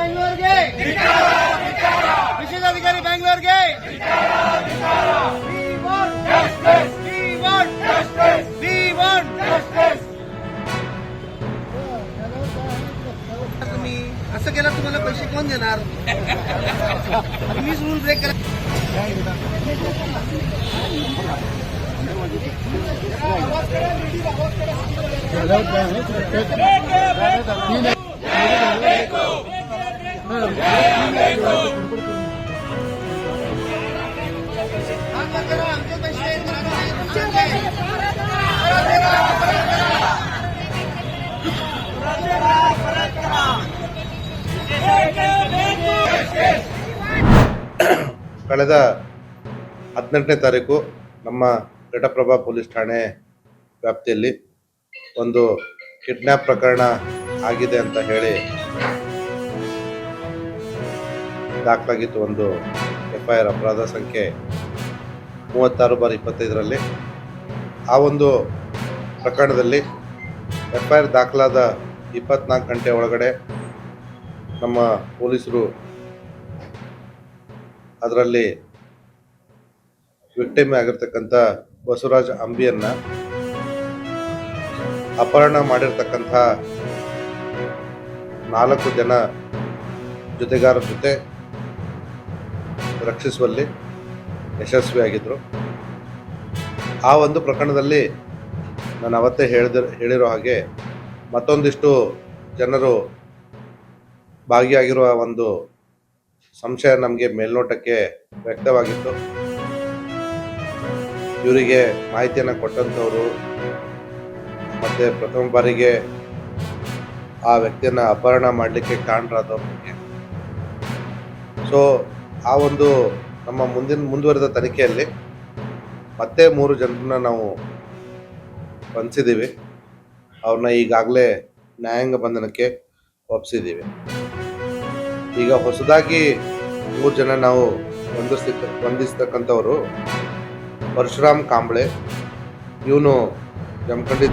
ಬೆಂಗಳೂರಿಗೆ ವಿಶೇಷಾಧಿಕಾರಿ ಬೆಂಗಳೂರಿಗೆ तुम्ही असं केलं तुम्हाला पैसे कोण देणार तुम्हीच रूल ब्रेक करा आमचे पैसे ಕಳೆದ 18ನೇ ತಾರೀಕು ನಮ್ಮ ಘಟಪ್ರಭಾ ಪೊಲೀಸ್ ಠಾಣೆ ವ್ಯಾಪ್ತಿಯಲ್ಲಿ ಒಂದು ಕಿಡ್ನ್ಯಾಪ್ ಪ್ರಕರಣ ಆಗಿದೆ ಅಂತ ಹೇಳಿ ದಾಖಲಾಗಿತ್ತು. ಒಂದು FIR ಅಪರಾಧ ಸಂಖ್ಯೆ 36/25ರಲ್ಲಿ. ಆ ಒಂದು ಪ್ರಕರಣದಲ್ಲಿ FIR ದಾಖಲಾದ 24 ಗಂಟೆ ಒಳಗಡೆ ನಮ್ಮ ಪೊಲೀಸರು ಅದರಲ್ಲಿ ವಿಕ್ಟಿಮ್ ಆಗಿರ್ತಕ್ಕಂಥ ಬಸವರಾಜ್ ಅಂಬಿಯನ್ನ ಅಪಹರಣ ಮಾಡಿರ್ತಕ್ಕಂಥ 4 ಜನ ಜೊತೆಗಾರರ ಜೊತೆ ರಕ್ಷಿಸುವಲ್ಲಿ ಯಶಸ್ವಿಯಾಗಿದ್ದರು. ಆ ಒಂದು ಪ್ರಕರಣದಲ್ಲಿ ನಾನು ಅವತ್ತೇ ಹೇಳಿರೋ ಹಾಗೆ ಮತ್ತೊಂದಿಷ್ಟು ಜನರು ಭಾಗಿಯಾಗಿರುವ ಒಂದು ಸಂಶಯ ನಮಗೆ ಮೇಲ್ನೋಟಕ್ಕೆ ವ್ಯಕ್ತವಾಗಿತ್ತು. ಇವರಿಗೆ ಮಾಹಿತಿಯನ್ನು ಕೊಟ್ಟಂಥವರು ಮತ್ತು ಪ್ರಥಮ ಬಾರಿಗೆ ಆ ವ್ಯಕ್ತಿಯನ್ನು ಅಪಹರಣ ಮಾಡಲಿಕ್ಕೆ ಕಾರಣರಾದವ್ರ ಬಗ್ಗೆ. ಸೊ ಆ ಒಂದು ನಮ್ಮ ಮುಂದುವರೆದ ತನಿಖೆಯಲ್ಲಿ ಮತ್ತೆ 3 ಜನರನ್ನ ನಾವು ಬಂಧಿಸಿದ್ದೀವಿ. ಅವ್ರನ್ನ ಈಗಾಗಲೇ ನ್ಯಾಯಾಂಗ ಬಂಧನಕ್ಕೆ ಒಪ್ಪಿಸಿದ್ದೀವಿ. ಈಗ ಹೊಸದಾಗಿ 3 ಜನ ನಾವು ಬಂಧಿಸ್ತಕ್ಕಂಥವರು ಪರಶುರಾಮ್ ಕಾಂಬ್ಳೆ, ಇವನು ಜಮಖಂಡಿ